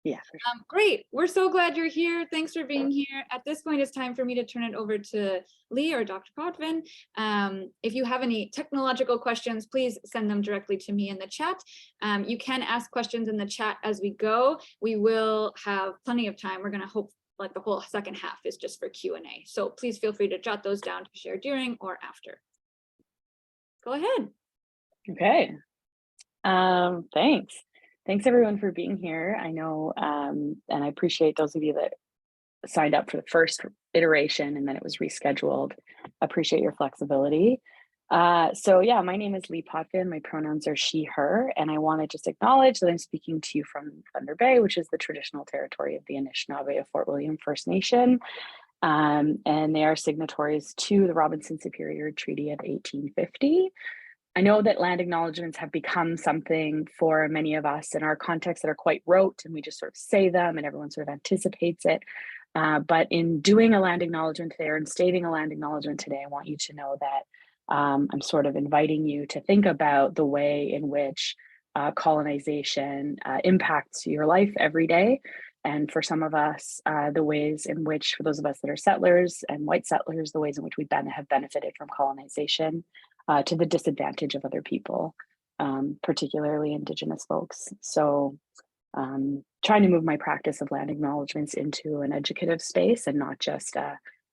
Yeah. Great. We're so glad you're here. Thanks for being here. At this point, it's time for me to turn it over to Leigh or Dr. Potvin. If you have any technological questions, please send them directly to me in the chat. You can ask questions in the chat as we go. We will have plenty of time. We're going to hope like the whole second half is just for Q&A. So please feel free to jot those down to share during or after. Go ahead. Okay. Thanks. Thanks everyone for being here. I know, and I appreciate those of you that signed up for the first iteration and then it was rescheduled. Appreciate your flexibility. So yeah, my name is Leigh Potvin. My pronouns are she, her, and I want to just acknowledge that I'm speaking to you from Thunder Bay, which is the traditional territory of the Anishinaabe of Fort William First Nation. And they are signatories to the Robinson Superior Treaty of 1850. I know that land acknowledgements have become something for many of us in our contexts that are quite rote, and we just sort of say them and everyone sort of anticipates it. But in doing a land acknowledgement today, or in stating a land acknowledgement today, I want you to know that I'm sort of inviting you to think about the way in which colonization impacts your life every day. And for some of us, the ways in which, for those of us that are settlers and white settlers, the ways in which we have benefited from colonization to the disadvantage of other people, particularly Indigenous folks. So trying to move my practice of land acknowledgements into an educative space and not just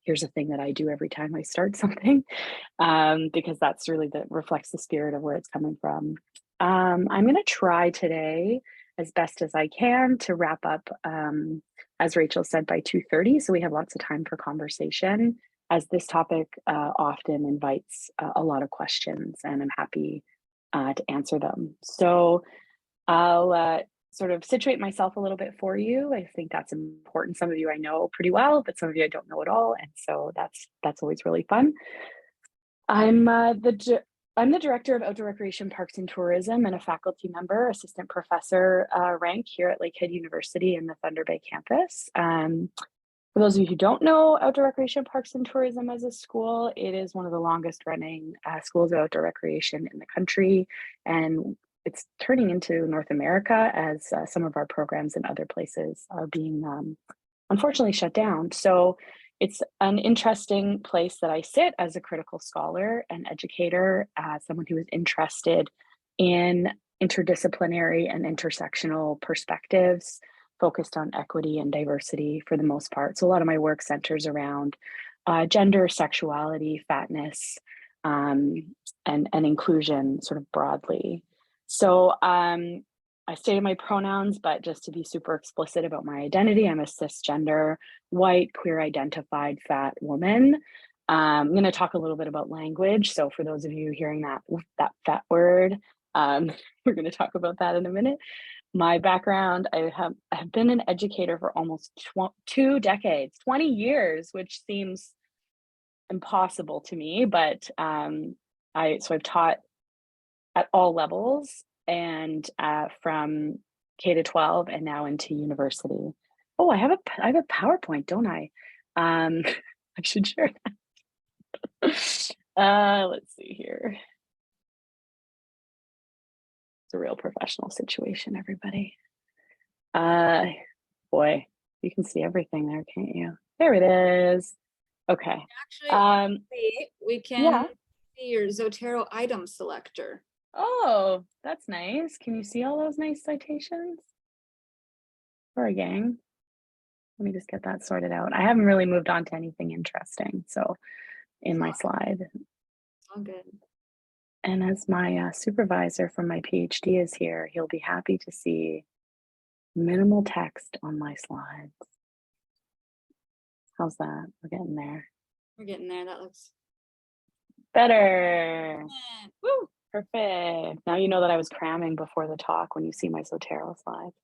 here's a thing that I do every time I start something, because that's really that reflects the spirit of where it's coming from. I'm going to try today as best as I can to wrap up, as Rachel said, by 2:30, so we have lots of time for conversation, as this topic often invites a lot of questions, and I'm happy to answer them. So I'll sort of situate myself a little bit for you. I think that's important. Some of you I know pretty well, but some of you I don't know at all, and so that's always really fun. I'm the director of Outdoor Recreation, Parks and Tourism, and a faculty member, assistant professor rank here at Lakehead University in the Thunder Bay campus. For those of you who don't know Outdoor Recreation, Parks and Tourism as a school, it is one of the longest running schools of outdoor recreation in the country, and it's turning into North America as some of our programs in other places are being unfortunately shut down. So it's an interesting place that I sit as a critical scholar and educator, someone who is interested in interdisciplinary and intersectional perspectives focused on equity and diversity for the most part. So a lot of my work centers around gender, sexuality, fatness, and inclusion sort of broadly. So I stated my pronouns, but just to be super explicit about my identity, I'm a cisgender, white, queer identified, fat woman. I'm going to talk a little bit about language. So for those of you hearing that fat word, we're going to talk about that in a minute. My background, I have been an educator for almost 2 decades, 20 years, which seems impossible to me, but I've taught at all levels, and from K to 12 and now into university. Oh, I have a PowerPoint, don't I? I should share that. Let's see here. It's a real professional situation, everybody. Boy, you can see everything there, can't you? There it is. Okay. Actually, we can see your Zotero item selector. Oh, that's nice. Can you see all those nice citations? For a gang. Let me just get that sorted out. I haven't really moved on to anything interesting, so in my slide. All good. And as my supervisor from my PhD is here, he'll be happy to see minimal text on my slides. How's that? We're getting there. We're getting there. That looks better. Woo! Perfect. Now you know that I was cramming before the talk when you see my Zotero slides.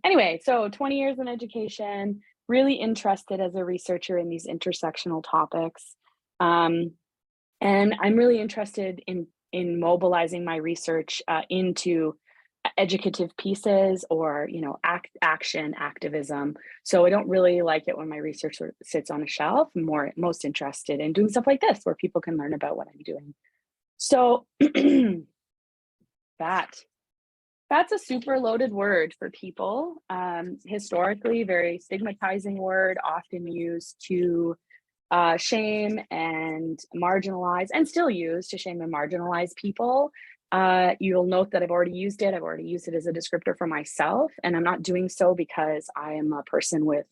Anyway, so 20 years in education, really interested as a researcher in these intersectional topics. And I'm really interested in mobilizing my research into educative pieces or, action, activism. So I don't really like it when my research sits on a shelf. I'm most interested in doing stuff like this where people can learn about what I'm doing. So that Fat's a super loaded word for people. Historically, very stigmatizing word, often used to shame and marginalize, and still used to shame and marginalize people. You'll note that I've already used it. I've already used it as a descriptor for myself, and I'm not doing so because I am a person with,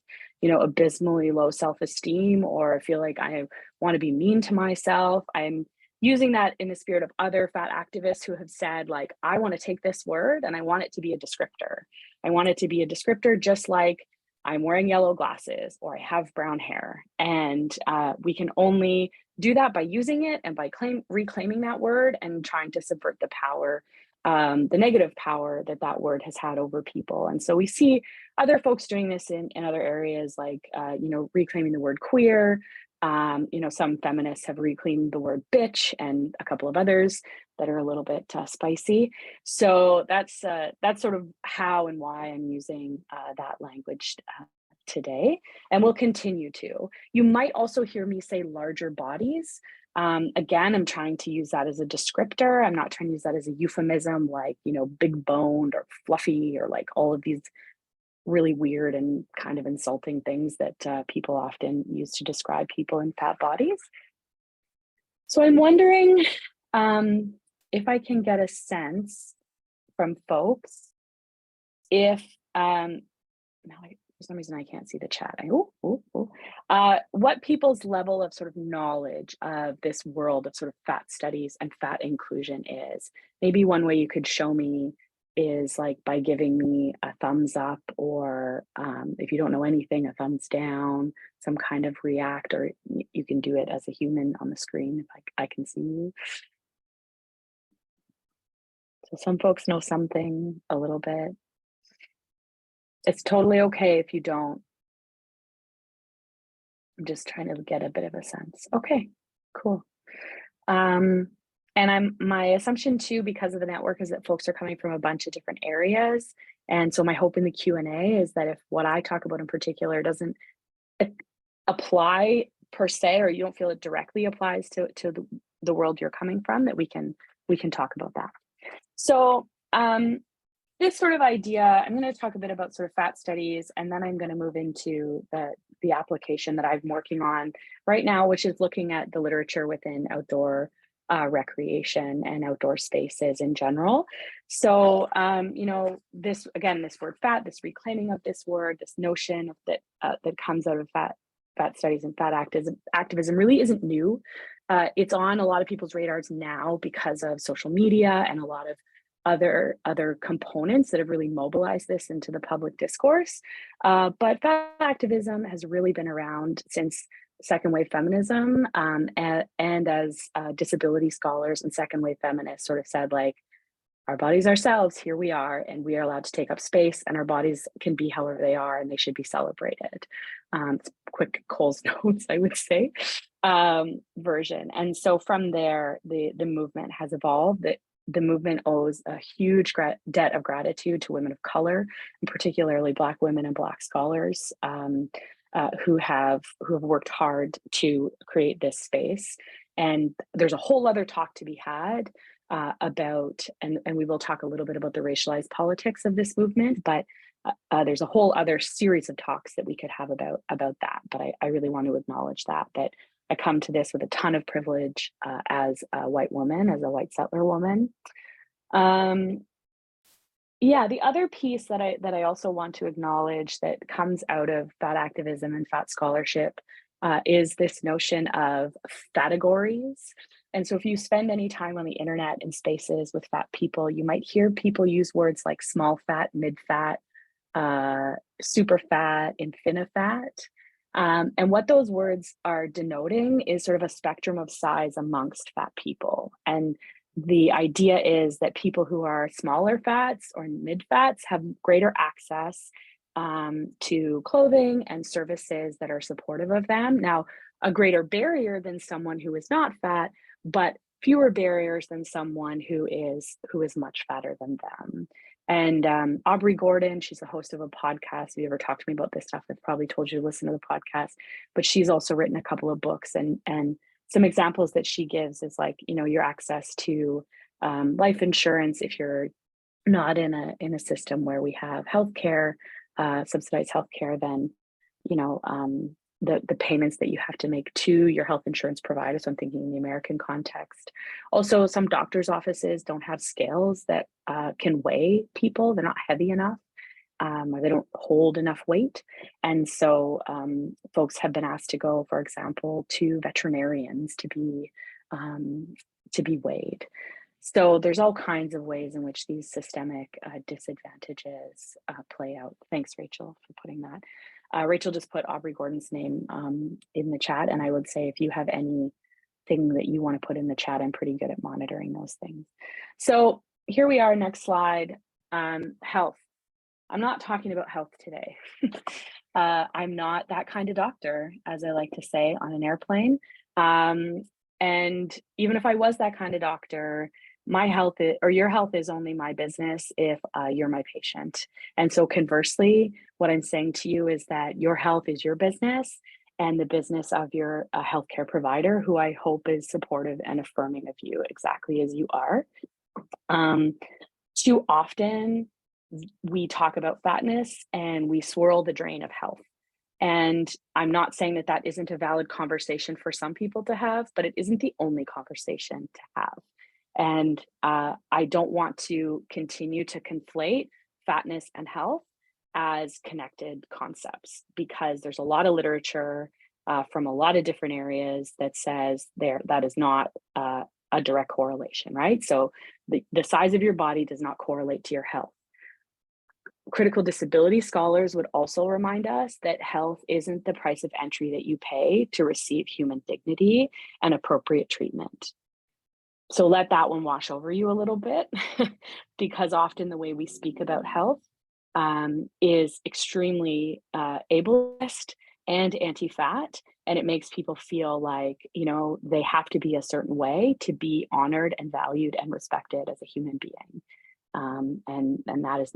abysmally low self-esteem, or feel like I want to be mean to myself. I'm using that in the spirit of other fat activists who have said, like, I want to take this word and I want it to be a descriptor. I want it to be a descriptor, just like I'm wearing yellow glasses or I have brown hair. And we can only do that by using it and by reclaiming that word and trying to subvert the power, the negative power that that word has had over people. And so we see other folks doing this in other areas, like, reclaiming the word queer. Some feminists have reclaimed the word bitch, and a couple of others that are a little bit spicy. So that's sort of how and why I'm using that language today, and will continue to. You might also hear me say larger bodies. Again, I'm trying to use that as a descriptor. I'm not trying to use that as a euphemism, like, big boned or fluffy, or like all of these really weird and kind of insulting things that people often use to describe people in fat bodies. So I'm wondering if I can get a sense from folks if, for some reason I can't see the chat. What people's level of sort of knowledge of this world of sort of fat studies and fat inclusion is. Maybe one way you could show me is like by giving me a thumbs up, or if you don't know anything, a thumbs down, some kind of react, or you can do it as a human on the screen if I can see you. So some folks know something a little bit. It's totally okay if you don't. I'm just trying to get a bit of a sense. Okay, cool. And my assumption too, because of the network, is that folks are coming from a bunch of different areas. And so my hope in the Q&A is that if what I talk about in particular doesn't apply per se, or you don't feel it directly applies to the world you're coming from, that we can talk about that. So this sort of idea, I'm going to talk a bit about sort of fat studies, and then I'm going to move into the application that I'm working on right now, which is looking at the literature within outdoor recreation and outdoor spaces in general. So, this word fat, this reclaiming of this word, this notion of that comes out of fat studies and fat activism really isn't new. It's on a lot of people's radars now because of social media and a lot of other components that have really mobilized this into the public discourse. But fat activism has really been around since second wave feminism, and as disability scholars and second wave feminists sort of said, like, our bodies ourselves, here we are, and we are allowed to take up space, and our bodies can be however they are, and they should be celebrated. Quick Cole's notes, I would say, version. And so from there, the movement has evolved. The movement owes a huge debt of gratitude to women of color, and particularly Black women and Black scholars who have worked hard to create this space. And there's a whole other talk to be had about, and we will talk a little bit about the racialized politics of this movement, but there's a whole other series of talks that we could have about that. But I really want to acknowledge that I come to this with a ton of privilege as a white woman, as a white settler woman. The other piece that I also want to acknowledge that comes out of fat activism and fat scholarship is this notion of fatagories. And so if you spend any time on the internet in spaces with fat people, you might hear people use words like small fat, mid fat, super fat, infinifat. And what those words are denoting is sort of a spectrum of size amongst fat people. And the idea is that people who are smaller fats or mid fats have greater access to clothing and services that are supportive of them. Now, a greater barrier than someone who is not fat, but fewer barriers than someone who is much fatter than them. And Aubrey Gordon, she's the host of a podcast. If you ever talked to me about this stuff, I've probably told you to listen to the podcast, but she's also written a couple of books, and some examples that she gives is like, your access to life insurance if you're not in a system where we have healthcare, subsidized healthcare, then, you know, the payments that you have to make to your health insurance provider. So I'm thinking in the American context. Also, some doctors' offices don't have scales that can weigh people. They're not heavy enough, or they don't hold enough weight. And so folks have been asked to go, for example, to veterinarians to be weighed. So there's all kinds of ways in which these systemic disadvantages play out. Thanks, Rachel, for putting that. Rachel just put Aubrey Gordon's name in the chat, and I would say if you have anything that you want to put in the chat, I'm pretty good at monitoring those things. So here we are, next slide, health. I'm not talking about health today. I'm not that kind of doctor, as I like to say on an airplane. And even if I was that kind of doctor, my health or your health is only my business if you're my patient. And so conversely, what I'm saying to you is that your health is your business and the business of your healthcare provider, who I hope is supportive and affirming of you exactly as you are. Too often, we talk about fatness and we swirl the drain of health. And I'm not saying that that isn't a valid conversation for some people to have, but it isn't the only conversation to have. And I don't want to continue to conflate fatness and health as connected concepts, because there's a lot of literature from a lot of different areas that says that is not a direct correlation, right? So the size of your body does not correlate to your health. Critical disability scholars would also remind us that health isn't the price of entry that you pay to receive human dignity and appropriate treatment. So let that one wash over you a little bit, because often the way we speak about health is extremely ableist and anti-fat, and it makes people feel like, you know, they have to be a certain way to be honored and valued and respected as a human being. And that is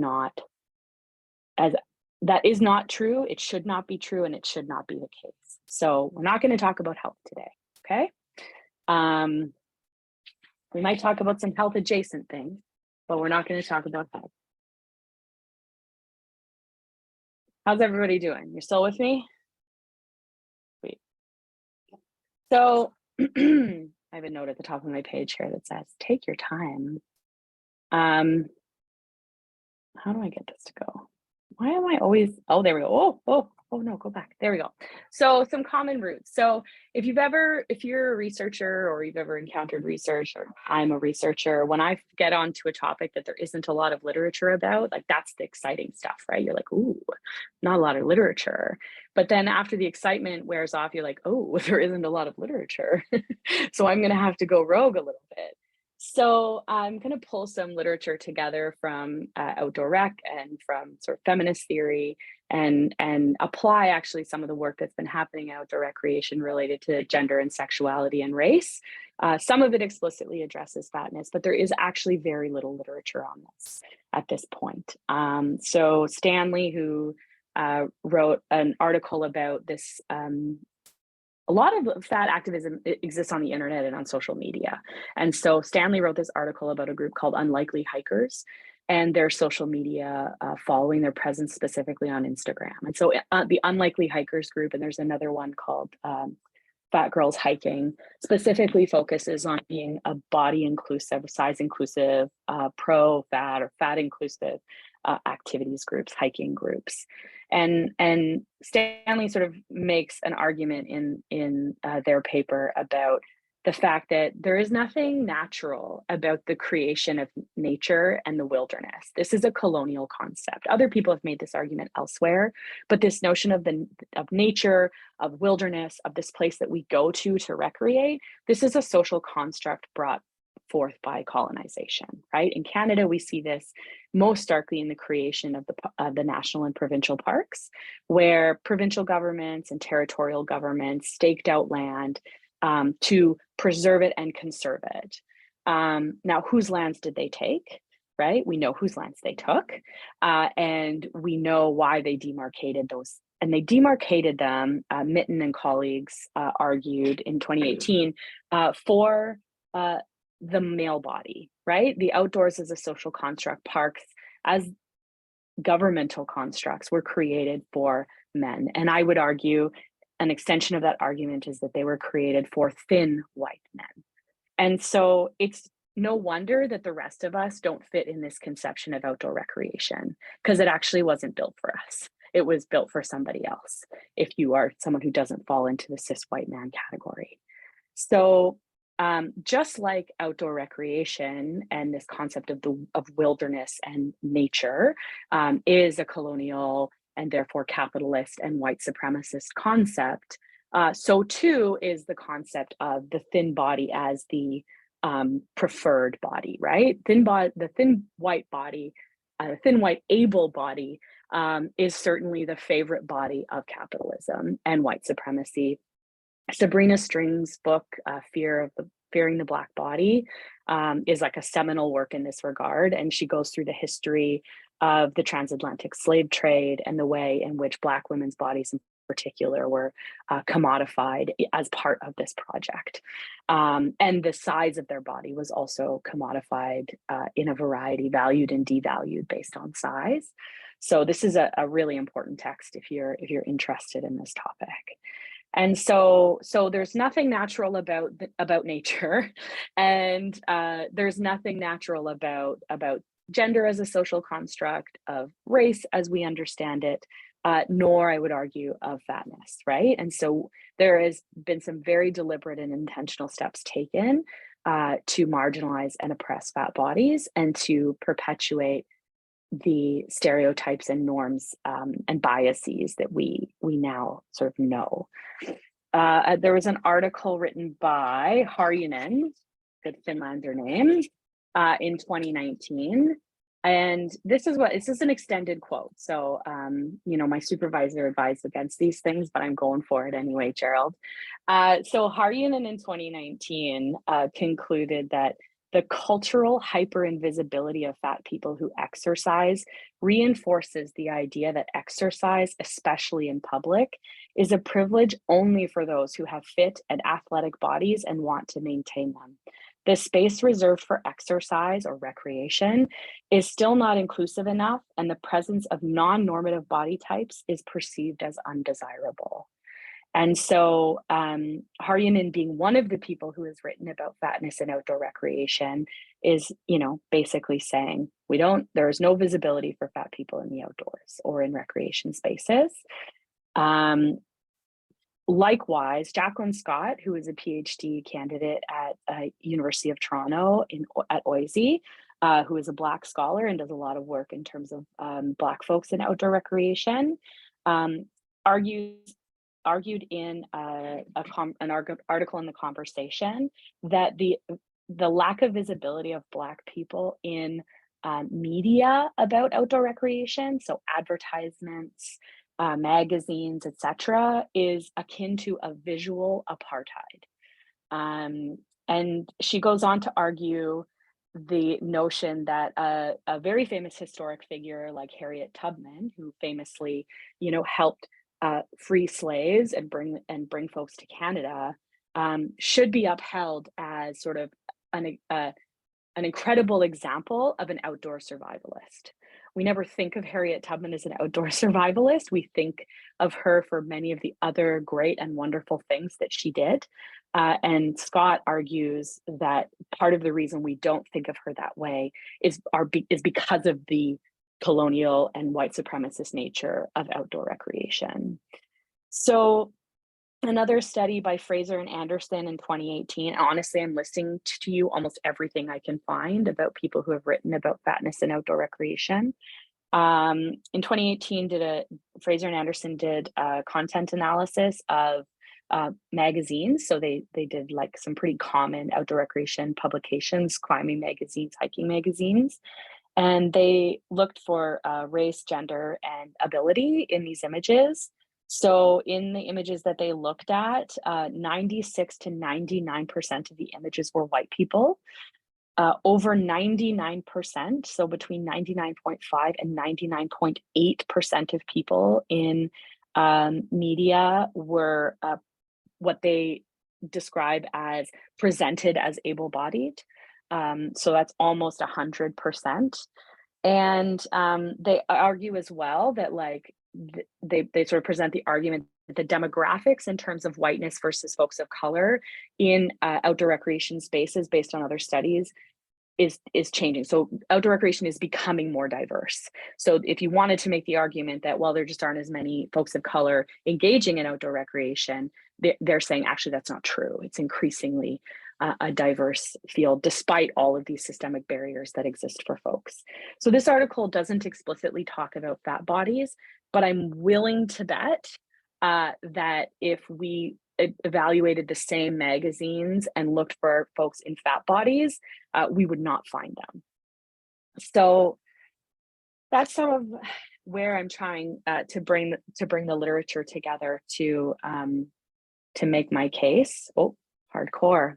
not true. It should not be true, and it should not be the case. So we're not going to talk about health today, okay? We might talk about some health adjacent things, but we're not going to talk about health. How's everybody doing? You're still with me? Sweet. So I have a note at the top of my page here that says, take your time. How do I get this to go? Why am I always, oh, there we go. Oh no, go back. There we go. So some common roots. So if you're a researcher or you've ever encountered research, or I'm a researcher, when I get onto a topic that there isn't a lot of literature about, like that's the exciting stuff, right? You're like, ooh, not a lot of literature. But then after the excitement wears off, you're like, oh, there isn't a lot of literature. So I'm going to have to go rogue a little bit. So I'm going to pull some literature together from outdoor rec and from sort of feminist theory, and apply actually some of the work that's been happening in outdoor recreation related to gender and sexuality and race. Some of it explicitly addresses fatness, but there is actually very little literature on this at this point. So Stanley, who wrote an article about this, a lot of fat activism exists on the internet and on social media. And so Stanley wrote this article about a group called Unlikely Hikers and their social media following, their presence specifically on Instagram. And so the Unlikely Hikers group, and there's another one called Fat Girls Hiking, specifically focuses on being a body inclusive, size inclusive, pro fat or fat inclusive activities groups, hiking groups. And Stanley sort of makes an argument in their paper about the fact that there is nothing natural about the creation of nature and the wilderness. This is a colonial concept. Other people have made this argument elsewhere, but this notion of nature, of wilderness, of this place that we go to recreate, this is a social construct brought forth by colonization, right? In Canada, we see this most starkly in the creation of the national and provincial parks, where provincial governments and territorial governments staked out land to preserve it and conserve it. Now, whose lands did they take, right? We know whose lands they took, and we know why they demarcated those. And they demarcated them, Mitten and colleagues argued in 2018, for the male body, right? The outdoors is a social construct. Parks as governmental constructs were created for men. And I would argue an extension of that argument is that they were created for thin white men. And so it's no wonder that the rest of us don't fit in this conception of outdoor recreation, because it actually wasn't built for us. It was built for somebody else, if you are someone who doesn't fall into the cis white man category. So just like outdoor recreation and this concept of wilderness and nature is a colonial and therefore capitalist and white supremacist concept, so too is the concept of the thin body as the preferred body, right? The thin white body, thin white able body is certainly the favorite body of capitalism and white supremacy. Sabrina String's book, Fearing the Black Body, is like a seminal work in this regard. And she goes through the history of the transatlantic slave trade and the way in which Black women's bodies in particular were commodified as part of this project. And the size of their body was also commodified in a variety, valued and devalued based on size. So this is a really important text if you're interested in this topic. And so there's nothing natural about nature, and there's nothing natural about gender as a social construct, of race as we understand it, nor, I would argue, of fatness, right? And so there has been some very deliberate and intentional steps taken to marginalize and oppress fat bodies and to perpetuate the stereotypes and norms and biases that we now sort of know. There was an article written by Harjunen, good Finlander name, in 2019. And this is an extended quote. So, my supervisor advised against these things, but I'm going for it anyway, Gerald. So Harjunen in 2019 concluded that the cultural hyper-invisibility of fat people who exercise reinforces the idea that exercise, especially in public, is a privilege only for those who have fit and athletic bodies and want to maintain them. The space reserved for exercise or recreation is still not inclusive enough, and the presence of non-normative body types is perceived as undesirable. And so Harjunen, being one of the people who has written about fatness and outdoor recreation, is, basically saying there is no visibility for fat people in the outdoors or in recreation spaces. Likewise, Jacqueline Scott, who is a PhD candidate at University of Toronto at OISE, who is a Black scholar and does a lot of work in terms of Black folks in outdoor recreation, argued in an article in The Conversation that the lack of visibility of Black people in media about outdoor recreation, so advertisements, magazines, etc., is akin to a visual apartheid. And she goes on to argue the notion that a very famous historic figure like Harriet Tubman, who famously, helped free slaves and bring folks to Canada, should be upheld as sort of an incredible example of an outdoor survivalist. We never think of Harriet Tubman as an outdoor survivalist. We think of her for many of the other great and wonderful things that she did. And Scott argues that part of the reason we don't think of her that way is because of the colonial and white supremacist nature of outdoor recreation. So another study by Fraser and Anderson in 2018, honestly, I'm listing to you almost everything I can find about people who have written about fatness and outdoor recreation. In 2018, Fraser and Anderson did a content analysis of magazines. So they did like some pretty common outdoor recreation publications, climbing magazines, hiking magazines. And they looked for race, gender, and ability in these images. So in the images that they looked at, 96 to 99% of the images were white people. Over 99%, so between 99.5 and 99.8% of people in media were what they describe as presented as able-bodied. So that's almost 100%. And they argue as well that like they sort of present the argument that the demographics in terms of whiteness versus folks of color in outdoor recreation spaces based on other studies is changing. So outdoor recreation is becoming more diverse. So if you wanted to make the argument that, well, there just aren't as many folks of color engaging in outdoor recreation, they're saying actually that's not true. It's increasingly a diverse field despite all of these systemic barriers that exist for folks. So this article doesn't explicitly talk about fat bodies, but I'm willing to bet that if we evaluated the same magazines and looked for folks in fat bodies, we would not find them. So that's some of where I'm trying to bring the literature together to make my case. Oh, hardcore.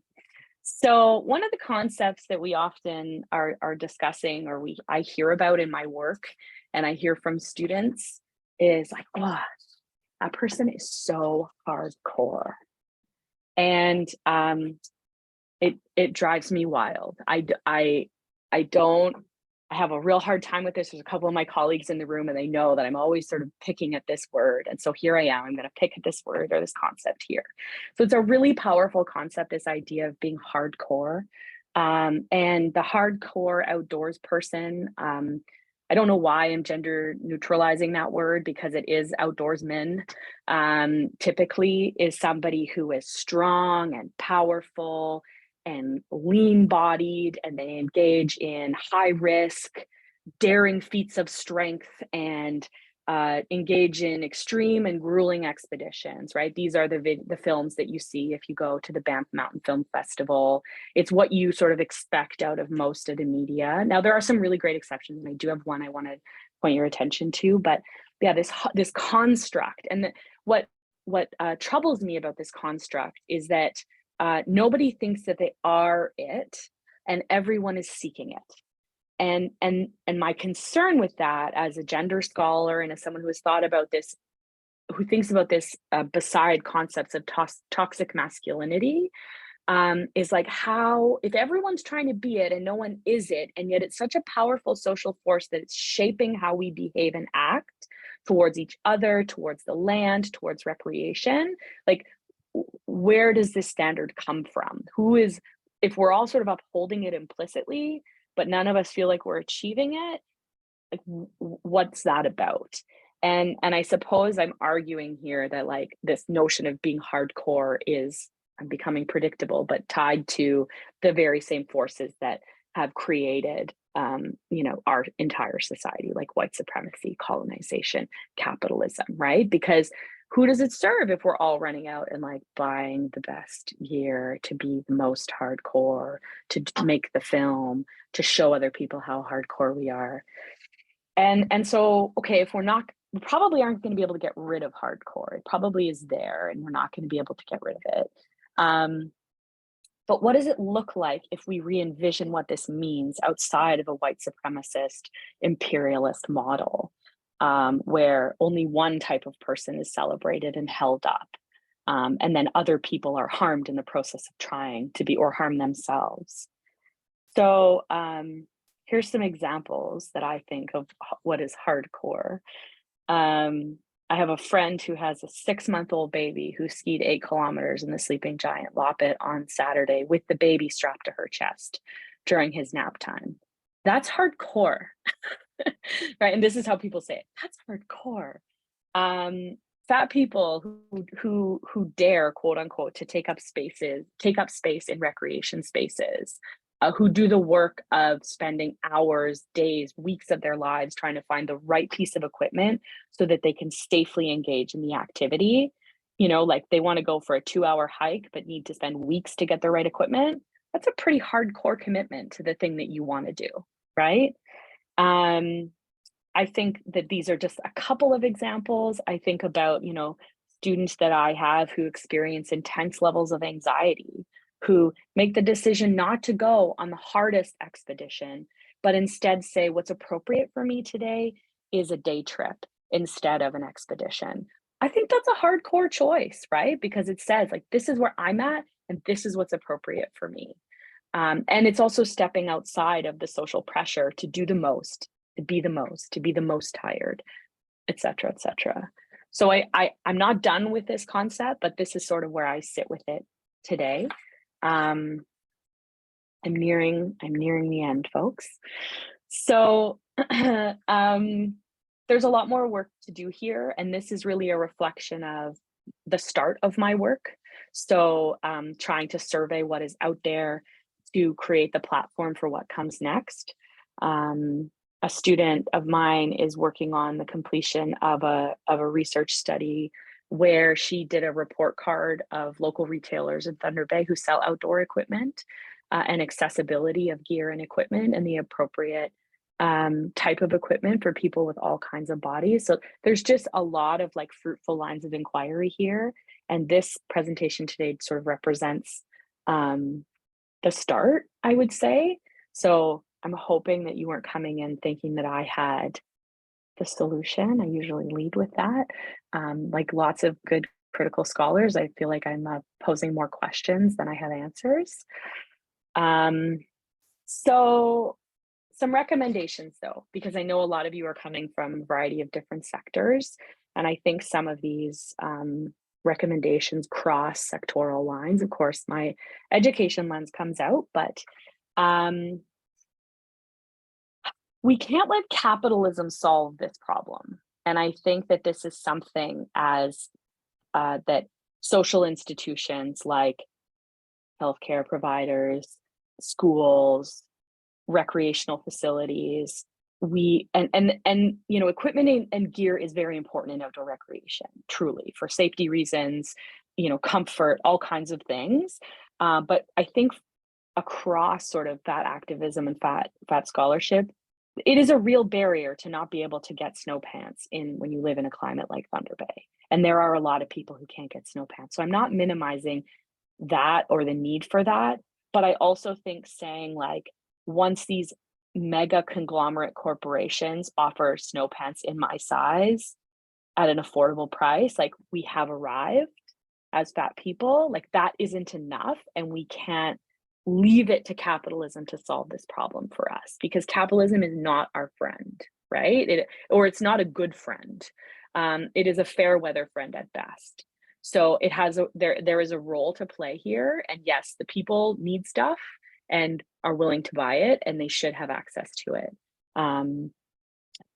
So one of the concepts that we often are discussing, or I hear about in my work, and I hear from students, is like, oh, that person is so hardcore, and it drives me wild. I have a real hard time with this. There's a couple of my colleagues in the room, and they know that I'm always sort of picking at this word. And so here I am, I'm going to pick at this word or this concept here. So it's a really powerful concept, this idea of being hardcore. And the hardcore outdoors person, I don't know why I'm gender neutralizing that word, because it is outdoorsmen, typically is somebody who is strong and powerful and lean bodied, and they engage in high risk, daring feats of strength, and engage in extreme and grueling expeditions, right? These are the films that you see if you go to the Banff Mountain Film Festival. It's what you sort of expect out of most of the media. Now, there are some really great exceptions, and I do have one I want to point your attention to, but yeah, this construct, and what troubles me about this construct is that nobody thinks that they are it, and everyone is seeking it. And my concern with that, as a gender scholar and as someone who has thought about this, who thinks about this beside concepts of toxic masculinity, is like, how, if everyone's trying to be it and no one is it, and yet it's such a powerful social force that it's shaping how we behave and act towards each other, towards the land, towards recreation, like, where does this standard come from? Who is, if we're all sort of upholding it implicitly, but none of us feel like we're achieving it, like, what's that about? And I suppose I'm arguing here that like this notion of being hardcore is, I'm becoming predictable, but tied to the very same forces that have created our entire society, like white supremacy, colonization, capitalism, right? Because who does it serve if we're all running out and like buying the best gear to be the most hardcore, to make the film, to show other people how hardcore we are? And so, okay, if we probably aren't going to be able to get rid of hardcore. It probably is there, and we're not going to be able to get rid of it. But what does it look like if we re-envision what this means outside of a white supremacist imperialist model, where only one type of person is celebrated and held up, and then other people are harmed in the process of trying to be, or harm themselves? So here's some examples that I think of what is hardcore. I have a friend who has a 6-month-old baby who skied 8 kilometers in the Sleeping Giant Loppet on Saturday with the baby strapped to her chest during his nap time. That's hardcore, right? And this is how people say it. That's hardcore. Fat people who dare, quote unquote, to take up space in recreation spaces, who do the work of spending hours, days, weeks of their lives trying to find the right piece of equipment so that they can safely engage in the activity. Like they want to go for a 2-hour hike, but need to spend weeks to get the right equipment. That's a pretty hardcore commitment to the thing that you want to do, right? I think that these are just a couple of examples. I think about, students that I have who experience intense levels of anxiety, who make the decision not to go on the hardest expedition, but instead say, what's appropriate for me today is a day trip instead of an expedition. I think that's a hardcore choice, right? Because it says, like, this is where I'm at and this is what's appropriate for me. And it's also stepping outside of the social pressure to do the most, to be the most tired, et cetera, et cetera. So I'm not done with this concept, but this is sort of where I sit with it today. I'm nearing the end, folks. So there's a lot more work to do here, and this is really a reflection of the start of my work. So trying to survey what is out there to create the platform for what comes next. A student of mine is working on the completion of a research study where she did a report card of local retailers in Thunder Bay who sell outdoor equipment and accessibility of gear and equipment and the appropriate type of equipment for people with all kinds of bodies. So there's just a lot of like fruitful lines of inquiry here. And this presentation today sort of represents the start, I would say. So I'm hoping that you weren't coming in thinking that I had the solution. I usually lead with that. Like lots of good critical scholars, I feel like I'm posing more questions than I have answers. So some recommendations though, because I know a lot of you are coming from a variety of different sectors. And I think some of these recommendations cross sectoral lines. Of course, my education lens comes out, but we can't let capitalism solve this problem. And I think that this is something as that social institutions like healthcare providers, schools, recreational facilities, and you know, equipment and gear is very important in outdoor recreation, truly, for safety reasons, you know, comfort, all kinds of things. But I think across sort of fat activism and fat scholarship, it is a real barrier to not be able to get snow pants in when you live in a climate like Thunder Bay. And there are a lot of people who can't get snow pants. So I'm not minimizing that or the need for that. But I also think saying like, once these mega conglomerate corporations offer snow pants in my size at an affordable price, like we have arrived as fat people, like that isn't enough. And we can't leave it to capitalism to solve this problem for us, because capitalism is not our friend, right? Or it's not a good friend. It is a fair weather friend at best. So it has there is a role to play here. And yes, the people need stuff and are willing to buy it, and they should have access to it.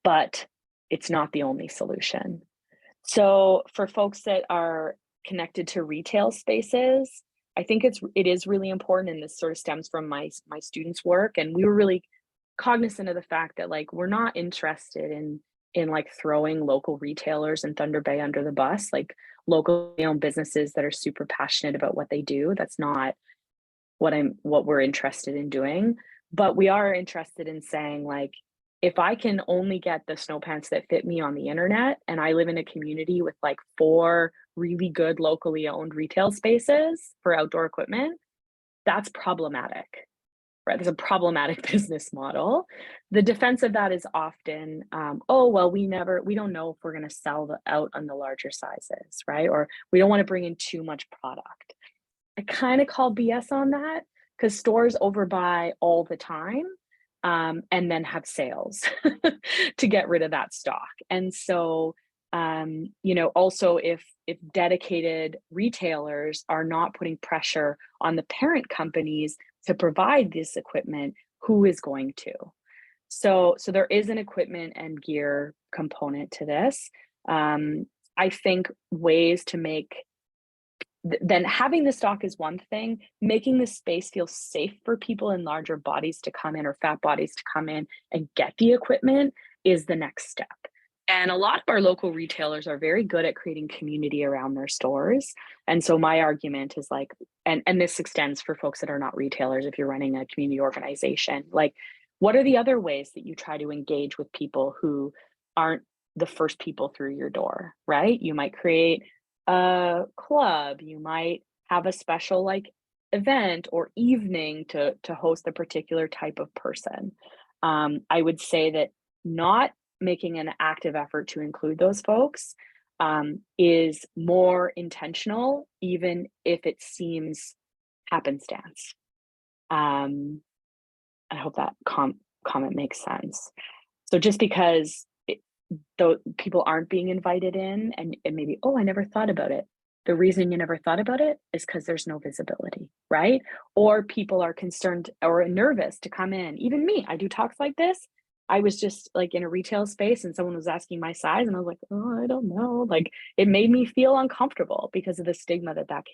But it's not the only solution. So for folks that are connected to retail spaces, I think it is really important, and this sort of stems from my students' work. And we were really cognizant of the fact that like we're not interested in like throwing local retailers in Thunder Bay under the bus, like locally owned businesses that are super passionate about what they do. That's not what we're interested in doing. But we are interested in saying like, if I can only get the snow pants that fit me on the internet, and I live in a community with like 4 really good locally owned retail spaces for outdoor equipment, that's problematic, right? There's a problematic business model. The defense of that is often, oh, well, we don't know if we're going to sell out on the larger sizes, right? Or we don't want to bring in too much product. I kind of call BS on that, because stores overbuy all the time. And then have sales to get rid of that stock. And so, you know, also if dedicated retailers are not putting pressure on the parent companies to provide this equipment, who is going to? So there is an equipment and gear component to this. I think ways to make then having the stock is one thing. Making the space feel safe for people in larger bodies to come in, or fat bodies to come in and get the equipment, is the next step. And a lot of our local retailers are very good at creating community around their stores. And so my argument is like, and this extends for folks that are not retailers, if you're running a community organization, like what are the other ways that you try to engage with people who aren't the first people through your door, right? You might create a club, you might have a special like event or evening to host a particular type of person. I would say that not making an active effort to include those folks is more intentional, even if it seems happenstance. I hope that comment makes sense. So just because though people aren't being invited in, and maybe, oh, I never thought about it. The reason you never thought about it is because there's no visibility, right? Or people are concerned or nervous to come in. Even me, I do talks like this. I was just like in a retail space and someone was asking my size and I was like, oh, I don't know. Like it made me feel uncomfortable because of the stigma that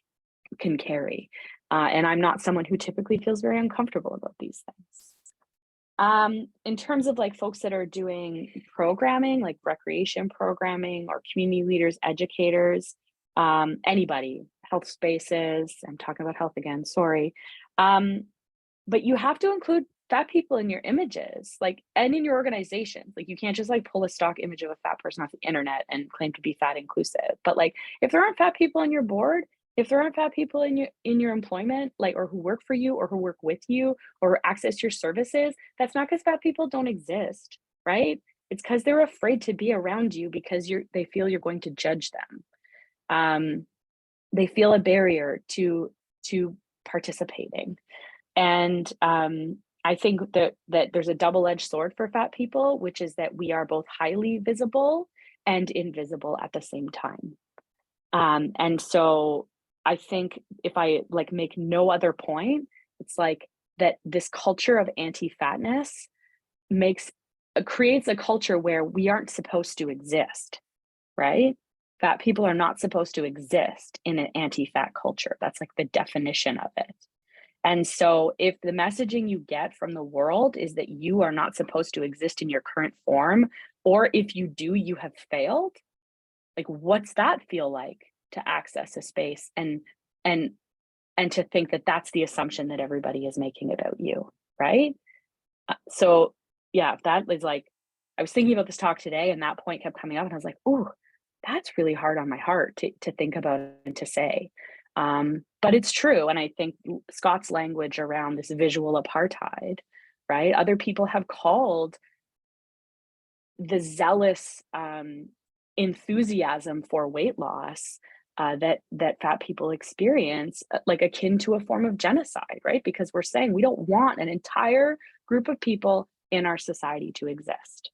can carry. And I'm not someone who typically feels very uncomfortable about these things. In terms of like folks that are doing programming, like recreation programming or community leaders, educators, anybody, health spaces, I'm talking about health again, sorry. But you have to include fat people in your images, like, and in your organization. Like you can't just like pull a stock image of a fat person off the internet and claim to be fat inclusive. But like, if there aren't fat people on your board, if there aren't fat people in your employment, like, or who work for you or who work with you or access your services, that's not because fat people don't exist, right? It's because they're afraid to be around you because they feel you're going to judge them. They feel a barrier to participating. And I think that there's a double-edged sword for fat people, which is that we are both highly visible and invisible at the same time. And so I think if I like make no other point, it's like that this culture of anti-fatness creates a culture where we aren't supposed to exist, right? Fat people are not supposed to exist in an anti-fat culture. That's like the definition of it. And so if the messaging you get from the world is that you are not supposed to exist in your current form, or if you do, you have failed, like what's that feel like to access a space and to think that that's the assumption that everybody is making about you, right? So yeah, that is like, I was thinking about this talk today and that point kept coming up and I was like, oh, that's really hard on my heart to think about and to say. But it's true. And I think Scott's language around this visual apartheid, right? Other people have called the zealous enthusiasm for weight loss that fat people experience, like akin to a form of genocide, right? Because we're saying we don't want an entire group of people in our society to exist.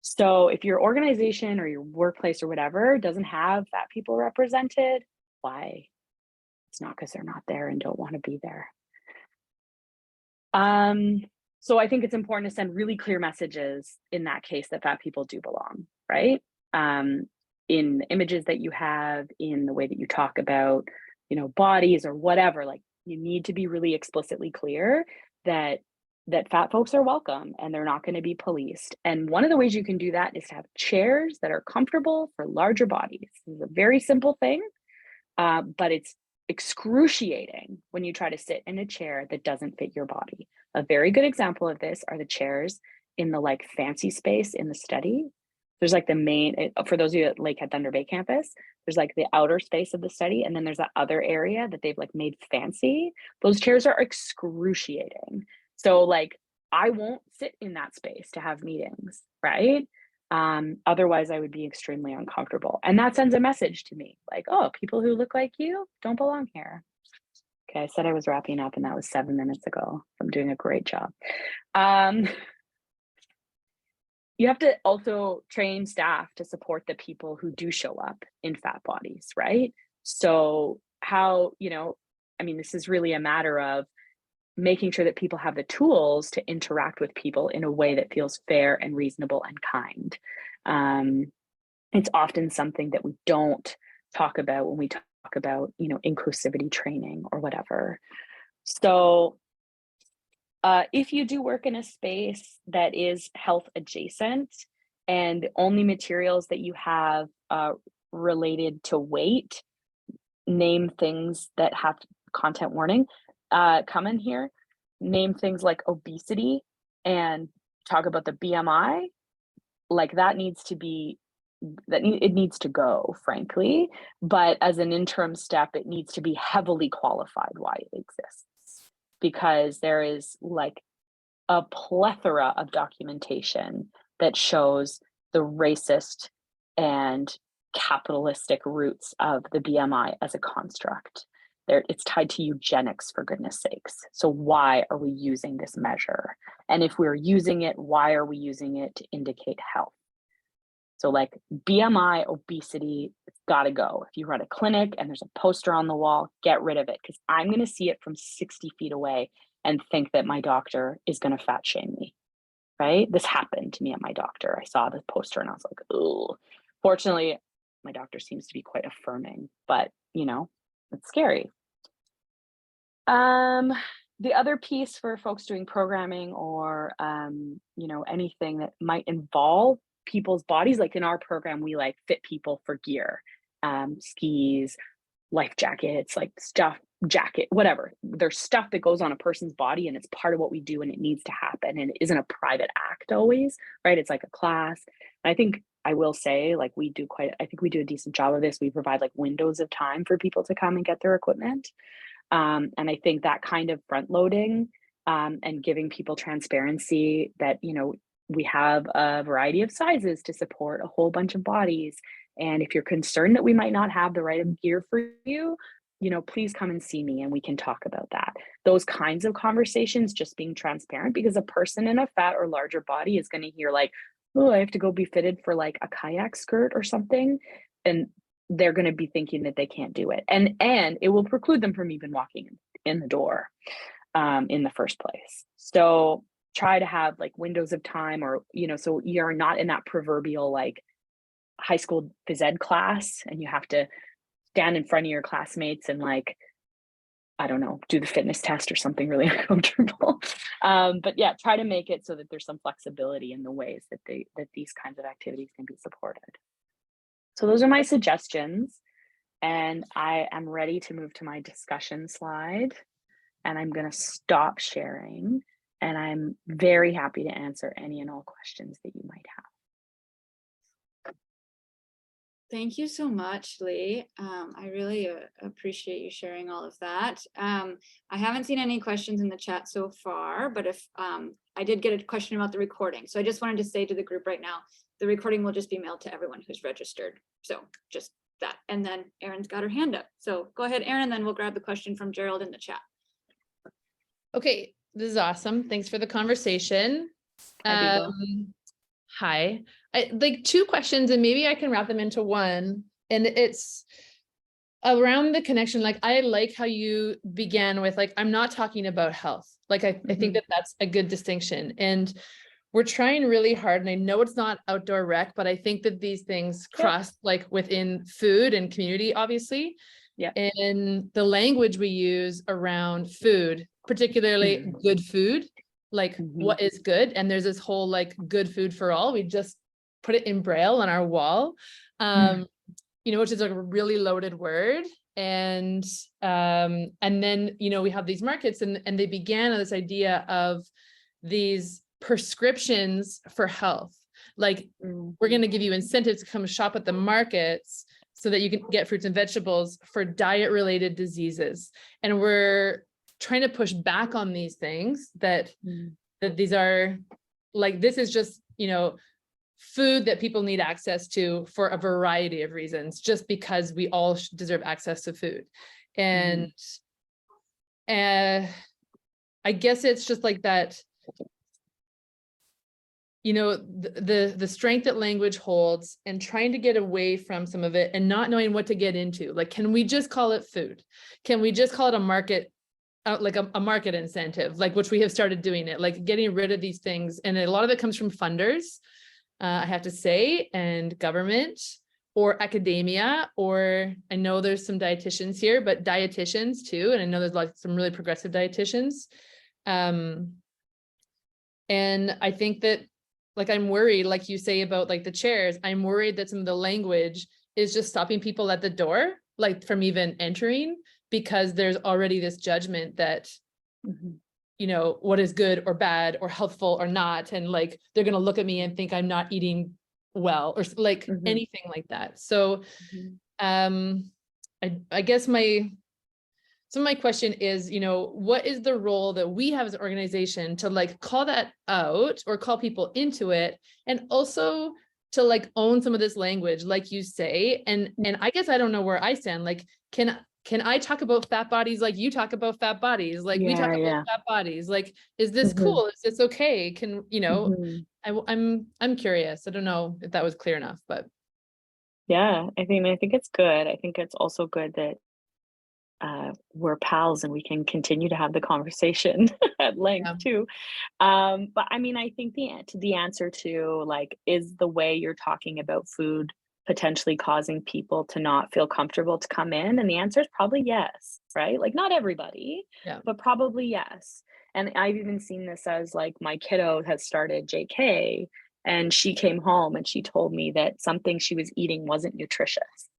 So if your organization or your workplace or whatever doesn't have fat people represented, why? It's not because they're not there and don't want to be there. So I think it's important to send really clear messages in that case that fat people do belong, right? In the images that you have, in the way that you talk about, bodies or whatever, like you need to be really explicitly clear that fat folks are welcome and they're not going to be policed. And one of the ways you can do that is to have chairs that are comfortable for larger bodies. This is a very simple thing, but it's excruciating when you try to sit in a chair that doesn't fit your body. A very good example of this are the chairs in the like fancy space in the study. There's like the main, for those of you at Lakehead Thunder Bay campus, there's like the outer space of the study. And then there's that other area that they've like made fancy. Those chairs are excruciating. So like, I won't sit in that space to have meetings, right? Otherwise I would be extremely uncomfortable. And that sends a message to me like, oh, people who look like you don't belong here. Okay, I said I was wrapping up and that was 7 minutes ago. I'm doing a great job. You have to also train staff to support the people who do show up in fat bodies, right? So how, this is really a matter of making sure that people have the tools to interact with people in a way that feels fair and reasonable and kind. It's often something that we don't talk about when we talk about, inclusivity training or whatever. So if you do work in a space that is health adjacent and the only materials that you have related to weight, name things that have content warning, come in here, name things like obesity and talk about the BMI, like that needs to be, it needs to go, frankly. But as an interim step, it needs to be heavily qualified why it exists, because there is like a plethora of documentation that shows the racist and capitalistic roots of the BMI as a construct. it's tied to eugenics, for goodness sakes. So why are we using this measure? And if we're using it, why are we using it to indicate health? So like BMI, obesity, it's gotta go. If you run a clinic and there's a poster on the wall, get rid of it, because I'm gonna see it from 60 feet away and think that my doctor is gonna fat shame me, right? This happened to me at my doctor. I saw the poster and I was like, oh. Fortunately, my doctor seems to be quite affirming, but it's scary. The other piece for folks doing programming or anything that might involve people's bodies, like in our program, we like fit people for gear, skis, life jackets, like stuff, jacket, whatever. There's stuff that goes on a person's body and it's part of what we do and it needs to happen. And it isn't a private act always, right? It's like a class. And I think I will say, like, I think we do a decent job of this. We provide like windows of time for people to come and get their equipment. And I think that kind of front loading and giving people transparency that, we have a variety of sizes to support a whole bunch of bodies. And if you're concerned that we might not have the right gear for you, please come and see me and we can talk about that. Those kinds of conversations, just being transparent, because a person in a fat or larger body is going to hear like, oh, I have to go be fitted for like a kayak skirt or something. And they're going to be thinking that they can't do it. And it will preclude them from even walking in the door in the first place. So try to have like windows of time, or, so you're not in that proverbial like high school phys ed class and you have to stand in front of your classmates and like, I don't know, do the fitness test or something really uncomfortable. But yeah, try to make it so that there's some flexibility in the ways that these kinds of activities can be supported. So those are my suggestions, and I am ready to move to my discussion slide, and I'm going to stop sharing, and I'm very happy to answer any and all questions that you might have. Thank you so much, Leigh. I really appreciate you sharing all of that. I haven't seen any questions in the chat so far, but if I did get a question about the recording. So I just wanted to say to the group right now, the recording will just be mailed to everyone who's registered. So just that. And then Erin's got her hand up. So go ahead, Erin, and then we'll grab the question from Gerald in the chat. Okay, this is awesome. Thanks for the conversation. Hi. I like two questions and maybe I can wrap them into one. And it's around the connection. Like, I like how you began with like, I'm not talking about health. Like, I think that that's a good distinction. And we're trying really hard, and I know it's not outdoor rec, but I think that these things cross like within food and community, obviously. Yeah. And the language we use around food, particularly good food, like what is good. And there's this whole like good food for all. We just put it in Braille on our wall, which is like a really loaded word. And then, we have these markets and they began on this idea of these prescriptions for health. Like, we're going to give you incentives to come shop at the markets so that you can get fruits and vegetables for diet related diseases. And we're trying to push back on these things that these are like, this is just, food that people need access to for a variety of reasons, just because we all deserve access to food. And I guess it's just like that, the strength that language holds, and trying to get away from some of it and not knowing what to get into. Like, can we just call it food? Can we just call it a market, like a market incentive, like which we have started doing it, like getting rid of these things. And a lot of it comes from funders, I have to say, and government or academia, or I know there's some dietitians here, but dietitians too. And I know there's some really progressive dietitians. And I think that, like, I'm worried, like you say about like the chairs, I'm worried that some of the language is just stopping people at the door, like from even entering, because there's already this judgment that, what is good or bad or healthful or not. And like, they're going to look at me and think I'm not eating well, or like anything like that. So, I guess my question is, what is the role that we have as an organization to like call that out or call people into it, and also to like own some of this language, like you say, and I guess I don't know where I stand. Like, can I talk about fat bodies like you talk about fat bodies? Like we talk about fat bodies. Like, is this cool? Is this okay? Can, you know, I'm curious. I don't know if that was clear enough, but. Yeah, I think it's good. I think it's also good that we're pals and we can continue to have the conversation at length too. But I mean, I think the answer to like, is the way you're talking about food potentially causing people to not feel comfortable to come in? And the answer is probably yes, right? Like not everybody, but probably yes. And I've even seen this as like my kiddo has started JK and she came home and she told me that something she was eating wasn't nutritious.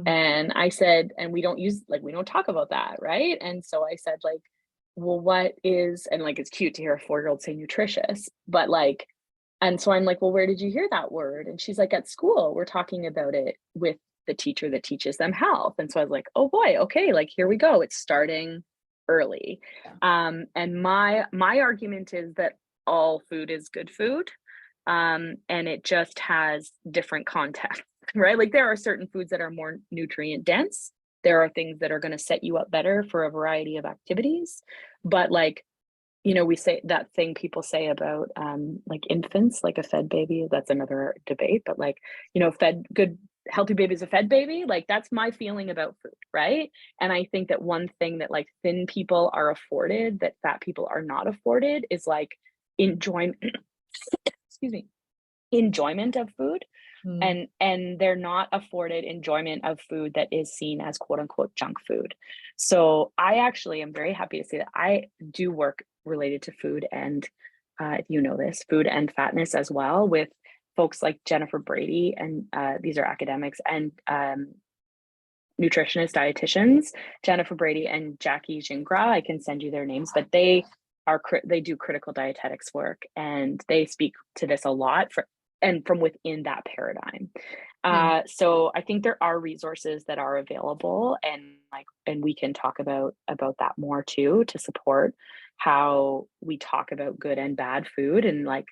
And I said, and we don't talk about that, right? And so I said, like, well, what is, and like, it's cute to hear a 4-year-old say nutritious, but like, and so I'm like, well, where did you hear that word? And she's like, at school, we're talking about it with the teacher that teaches them health. And so I was like, oh boy, okay, like, here we go. It's starting early. And my argument is that all food is good food. And it just has different context. Right? Like there are certain foods that are more nutrient dense. There are things that are going to set you up better for a variety of activities. But like, you know, we say that thing people say about like infants, like a fed baby, that's another debate, but like, you know, healthy baby is a fed baby. Like that's my feeling about food, right? And I think that one thing that like thin people are afforded that fat people are not afforded is like enjoyment, excuse me, enjoyment of food. And they're not afforded enjoyment of food that is seen as quote unquote junk food. So I actually am very happy to say that I do work related to food and you know this, food and fatness as well, with folks like Jennifer Brady, and these are academics and nutritionists, dietitians, Jennifer Brady and Jackie Gingras. I can send you their names, but they do critical dietetics work, and they speak to this a lot and from within that paradigm. So I think there are resources that are available, and we can talk about that more too, to support how we talk about good and bad food, and like,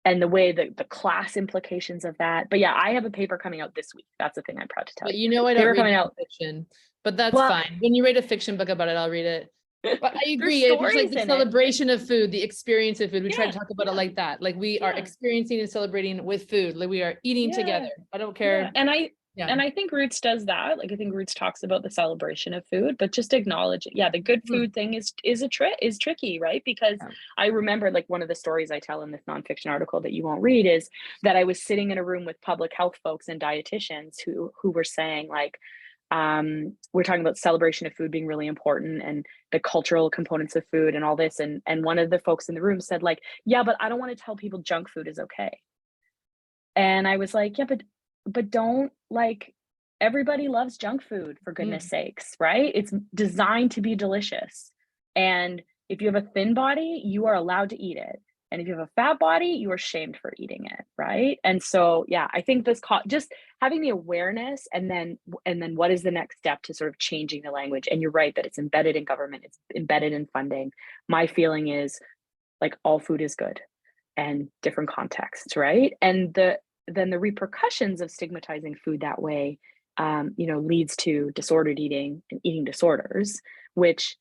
and the way that the class implications of that. But yeah, I have a paper coming out this week. That's the thing I'm proud to tell you. You know, I don't read fiction, but that's fine. When you write a fiction book about it, I'll read it. But I agree. It's like the celebration of food, the experience of food. We try to talk about it like that. Like we are experiencing and celebrating with food. Like we are eating together. I don't care. And I think Roots does that. Like I think Roots talks about the celebration of food, but just acknowledge it. Yeah, the good food thing is tricky, right? Because I remember like one of the stories I tell in this nonfiction article that you won't read is that I was sitting in a room with public health folks and dietitians who were saying like, we're talking about celebration of food being really important and the cultural components of food and all this. And one of the folks in the room said like, yeah, but I don't want to tell people junk food is okay. And I was like, yeah, but don't, like, everybody loves junk food, for goodness sakes, right? It's designed to be delicious. And if you have a thin body, you are allowed to eat it. And if you have a fat body, you are shamed for eating it, right? And so, yeah, I think just having the awareness, and then what is the next step to sort of changing the language? And you're right that it's embedded in government, it's embedded in funding. My feeling is like all food is good, and different contexts, right? And then the repercussions of stigmatizing food that way, you know, leads to disordered eating and eating disorders, which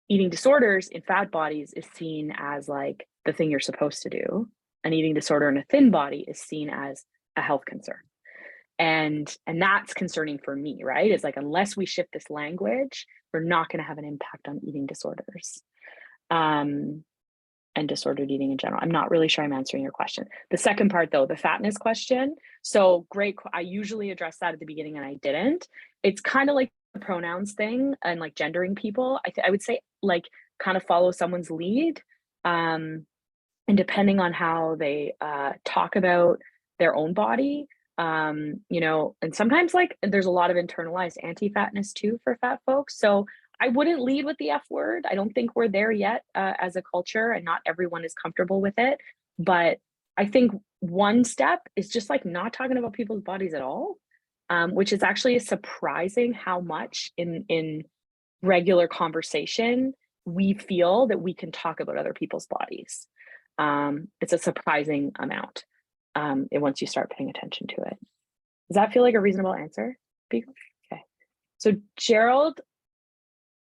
eating disorders in fat bodies is seen as like the thing you're supposed to do. An eating disorder in a thin body is seen as a health concern. And that's concerning for me, right? It's like, unless we shift this language, we're not going to have an impact on eating disorders. And disordered eating in general. I'm not really sure I'm answering your question. The second part though, the fatness question. So great. I usually address that at the beginning and I didn't. It's kind of like the pronouns thing and like gendering people. I would say like kind of follow someone's lead. And depending on how they talk about their own body, you know, and sometimes like there's a lot of internalized anti-fatness too for fat folks. So I wouldn't lead with the F word. I don't think we're there yet as a culture, and not everyone is comfortable with it. But I think one step is just like not talking about people's bodies at all, which is actually surprising how much in regular conversation we feel that we can talk about other people's bodies. It's a surprising amount once you start paying attention to it. Does that feel like a reasonable answer, Beagle? Okay. So Gerald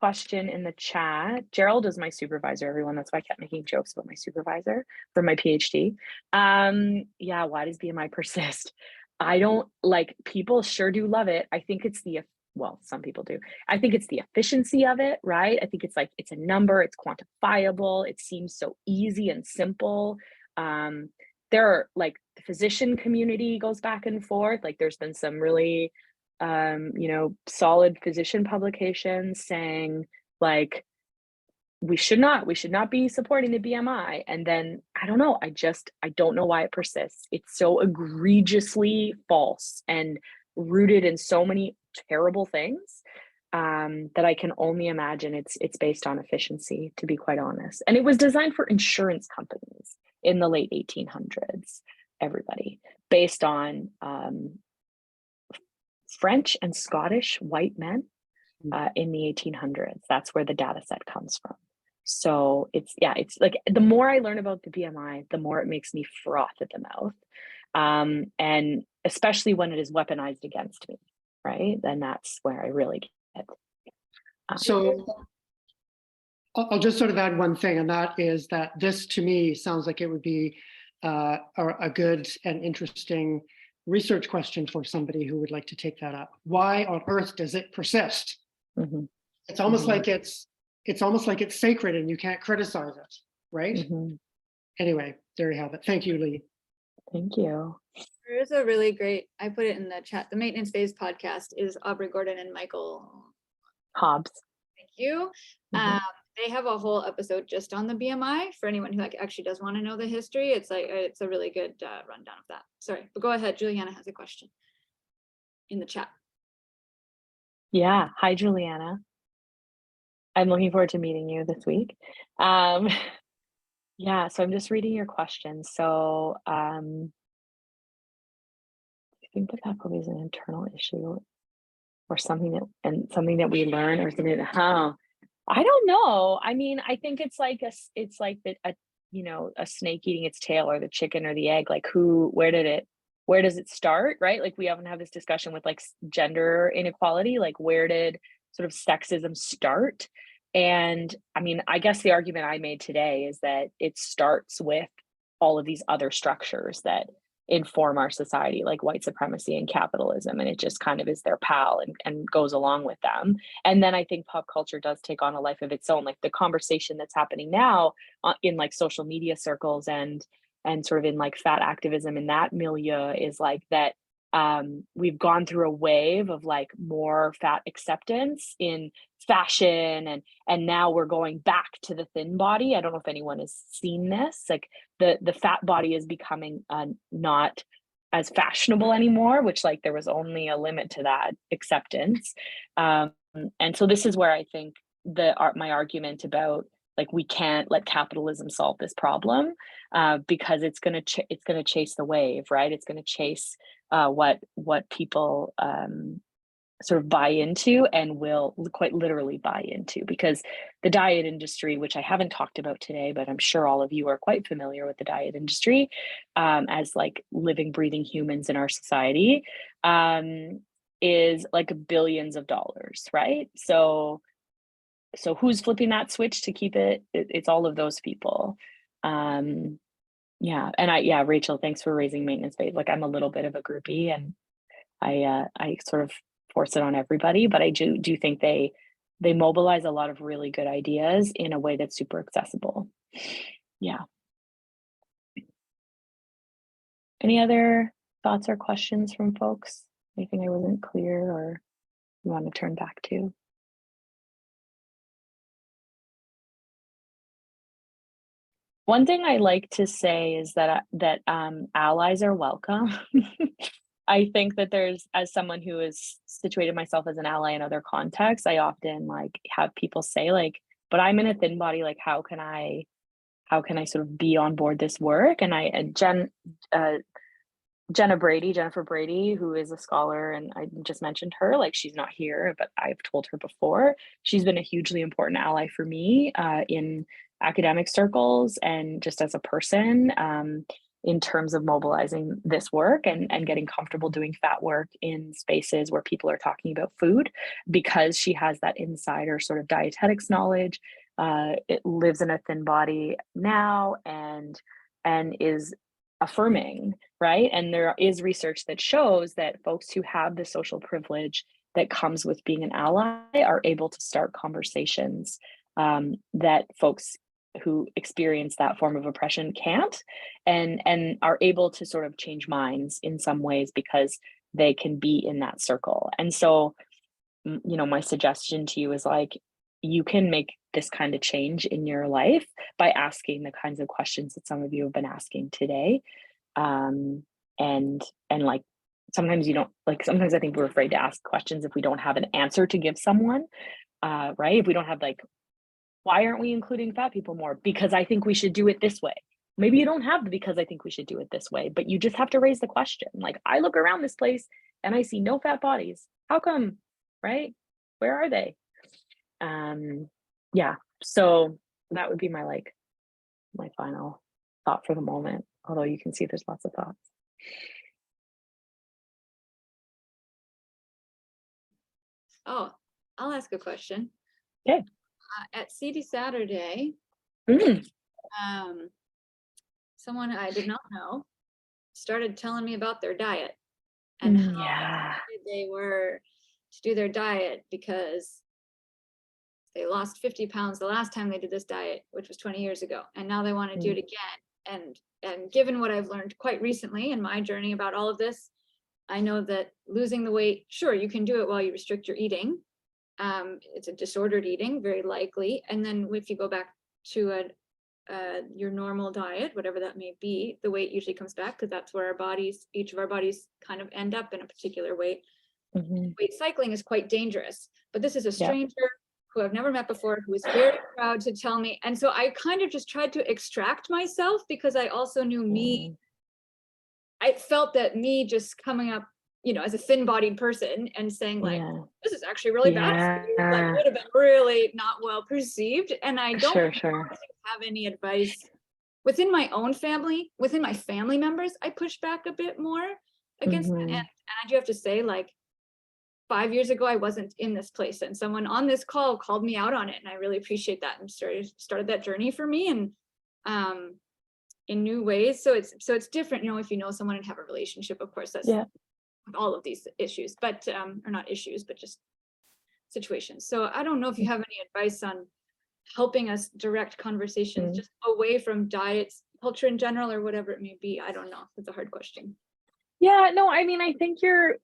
question in the chat. Gerald is my supervisor, everyone. That's why I kept making jokes about my supervisor for my PhD. Yeah, why does BMI persist? I don't like, people sure do love it. I think it's the, well, some people do. I think it's the efficiency of it, right? I think it's like, it's a number, it's quantifiable. It seems so easy and simple. There are like the physician community goes back and forth. Like there's been some really solid physician publications saying like we should not be supporting the BMI. And then I don't know, I don't know why it persists. It's so egregiously false and rooted in so many terrible things that I can only imagine it's based on efficiency, to be quite honest. And it was designed for insurance companies in the late 1800s, everybody, based on French and Scottish white men in the 1800s. That's where the data set comes from. So it's like the more I learn about the BMI, the more it makes me froth at the mouth. And especially when it is weaponized against me, right? Then that's where I really get it. So I'll just sort of add one thing, and that is that this to me sounds like it would be a good and interesting research question for somebody who would like to take that up. Why on earth does it persist? Mm-hmm. It's almost like it's almost like it's sacred and you can't criticize it, right? Mm-hmm. Anyway, there you have it. Thank you, Leigh. Thank you. There is a really great, I put it in the chat, the Maintenance Phase podcast is Aubrey Gordon and Michael Hobbs. Thank you. Mm-hmm. They have a whole episode just on the BMI for anyone who actually does want to know the history. It's like, it's a really good rundown of that. Sorry, but go ahead. Juliana has a question in the chat. Yeah. Hi, Juliana. I'm looking forward to meeting you this week. Yeah, so I'm just reading your question. So I think that probably is an internal issue or something that we learn or something that, I don't know. I mean, I think it's like a snake eating its tail, or the chicken or the egg. Like where does it start, right? Like we often have this discussion with like gender inequality, like where did sort of sexism start? And I mean, I guess the argument I made today is that it starts with all of these other structures that inform our society, like white supremacy and capitalism, and it just kind of is their pal and goes along with them. And then I think pop culture does take on a life of its own, like the conversation that's happening now in like social media circles and sort of in like fat activism in that milieu is like that we've gone through a wave of like more fat acceptance in fashion and now we're going back to the thin body. I don't know if anyone has seen this, like the fat body is becoming not as fashionable anymore, which like there was only a limit to that acceptance. And so this is where I think my argument about like we can't let capitalism solve this problem because it's going to chase the wave, right? It's going to chase what people sort of buy into and will quite literally buy into, because the diet industry, which I haven't talked about today, but I'm sure all of you are quite familiar with the diet industry as like living, breathing humans in our society, is like billions of dollars, right? So who's flipping that switch to keep it? It's all of those people. Yeah, and Rachel, thanks for raising maintenance phase. Like I'm a little bit of a groupie, and I sort of force it on everybody, but I do think they mobilize a lot of really good ideas in a way that's super accessible. Yeah. Any other thoughts or questions from folks? Anything I wasn't clear or you want to turn back to? One thing I like to say is that allies are welcome. I think that as someone who has situated myself as an ally in other contexts, I often like have people say like, but I'm in a thin body, like how can I sort of be on board this work? And Jennifer Brady, who is a scholar, and I just mentioned her, like she's not here, but I've told her before, she's been a hugely important ally for me in academic circles and just as a person in terms of mobilizing this work and getting comfortable doing fat work in spaces where people are talking about food, because she has that insider sort of dietetics knowledge. It lives in a thin body now and is affirming, right? And there is research that shows that folks who have the social privilege that comes with being an ally are able to start conversations that folks who experience that form of oppression can't, and are able to sort of change minds in some ways because they can be in that circle. And so, you know, my suggestion to you is like, you can make this kind of change in your life by asking the kinds of questions that some of you have been asking today. And like, sometimes you don't, like, sometimes I think we're afraid to ask questions if we don't have an answer to give someone, right? If we don't have like, why aren't we including fat people more? Because I think we should do it this way. Maybe you don't have the because I think we should do it this way, but you just have to raise the question. Like, I look around this place and I see no fat bodies. How come? Right? Where are they? Yeah. So that would be my my final thought for the moment. Although you can see there's lots of thoughts. Oh, I'll ask a question. Okay. At CD Saturday, Mm. someone I did not know started telling me about their diet and how Yeah. excited they were to do their diet because they lost 50 pounds the last time they did this diet, which was 20 years ago, and now they want to do it again. And given what I've learned quite recently in my journey about all of this, I know that losing the weight, sure, you can do it while you restrict your eating. It's a disordered eating, very likely. And then if you go back to your normal diet, whatever that may be, the weight usually comes back because that's where our bodies, each of our bodies kind of end up in a particular weight. Weight cycling is quite dangerous, but this is a stranger who I've never met before, who was very proud to tell me. And so I kind of just tried to extract myself because I also knew me. I felt that me just coming up, you know, as a thin-bodied person and saying like, this is actually really bad for you, like would have been really not well perceived. And I don't have any advice within my own family, within my family members. I pushed back a bit more against that. And I do have to say, like, 5 years ago, I wasn't in this place, and someone on this call called me out on it, and I really appreciate that, and started that journey for me, and in new ways. So it's different, you know, if you know someone and have a relationship. Of course, that's all of these issues, but or not issues, but just situations. So I don't know if you have any advice on helping us direct conversations just away from diets, culture in general, or whatever it may be. I don't know. It's a hard question. Yeah, no, I mean, I think you're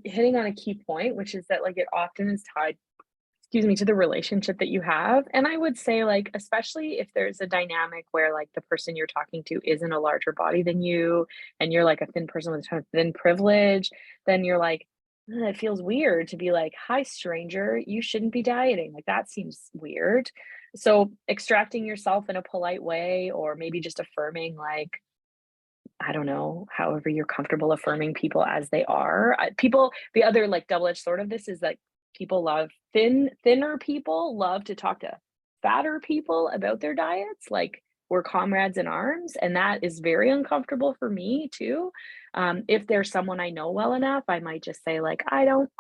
hitting on a key point, which is that like it often is tied, to the relationship that you have. And I would say, like, especially if there's a dynamic where like the person you're talking to is in a larger body than you, and you're like a thin person with a ton of thin privilege, then you're like, it feels weird to be like, hi, stranger, you shouldn't be dieting. Like, that seems weird. So extracting yourself in a polite way, or maybe just affirming, like, I don't know, however you're comfortable affirming people as they are. The other like double-edged sword of this is like people love thinner people love to talk to fatter people about their diets. Like, we're comrades in arms, and that is very uncomfortable for me too. If there's someone I know well enough, I might just say like, I don't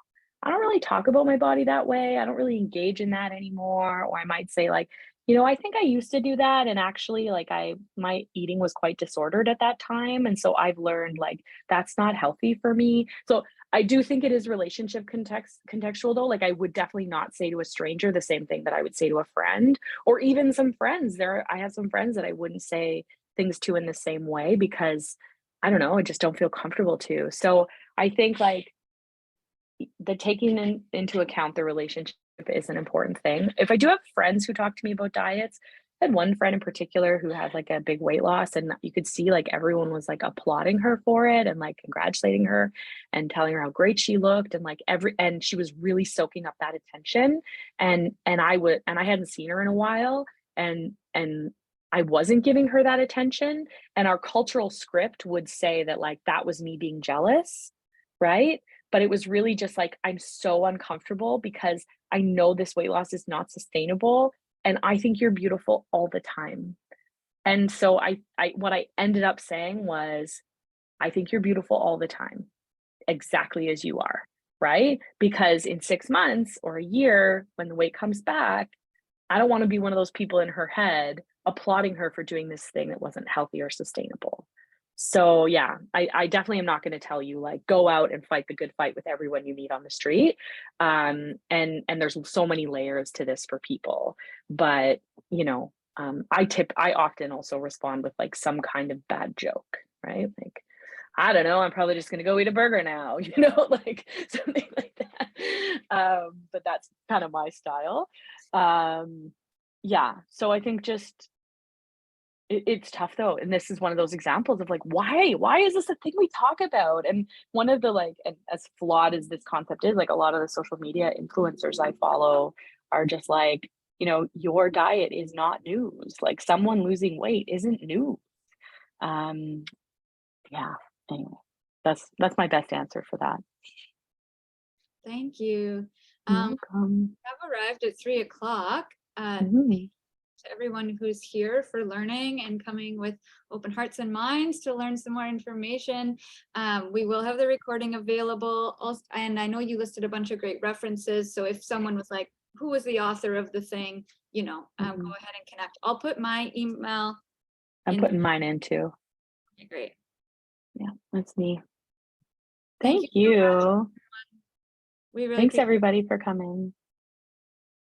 really talk about my body that way. I don't really engage in that anymore. Or I might say like, you know, I think I used to do that, and actually like my eating was quite disordered at that time, and so I've learned like that's not healthy for me. So I do think it is relationship contextual though. Like, I would definitely not say to a stranger the same thing that I would say to a friend, or even some friends. I have some friends that I wouldn't say things to in the same way because I don't know, I just don't feel comfortable to. So I think like the taking into account the relationship is an important thing. If I do have friends who talk to me about diets, I had one friend in particular who had like a big weight loss, and you could see like everyone was like applauding her for it and like congratulating her and telling her how great she looked, and like and she was really soaking up that attention. And I hadn't seen her in a while, and I wasn't giving her that attention, and our cultural script would say that like that was me being jealous, right? But it was really just like, I'm so uncomfortable because I know this weight loss is not sustainable, and I think you're beautiful all the time. And so what I ended up saying was, I think you're beautiful all the time, exactly as you are, right? Because in 6 months or a year, when the weight comes back, I don't want to be one of those people in her head applauding her for doing this thing that wasn't healthy or sustainable. So yeah, I definitely am not going to tell you like go out and fight the good fight with everyone you meet on the street. And there's so many layers to this for people, but you know, I often also respond with like some kind of bad joke, right? Like, I don't know, I'm probably just gonna go eat a burger now, you know, like something like that. But that's kind of my style. Yeah, so I think just it's tough though, and this is one of those examples of like, why is this a thing we talk about? And one of the like, and as flawed as this concept is, like a lot of the social media influencers I follow are just like, you know, your diet is not news. Like someone losing weight isn't news. Um, yeah. Anyway, that's my best answer for that. Thank you. You're We welcome. have arrived at 3 o'clock. Mhm. To everyone who's here for learning and coming with open hearts and minds to learn some more information. We will have the recording available. Also, and I know you listed a bunch of great references. So if someone was like, who was the author of the thing, you know, go ahead and connect. I'll put my email. I'm putting mine in too. Okay, great. Yeah, that's me. Thank Thank you so much, you. we really Thanks appreciate everybody for coming.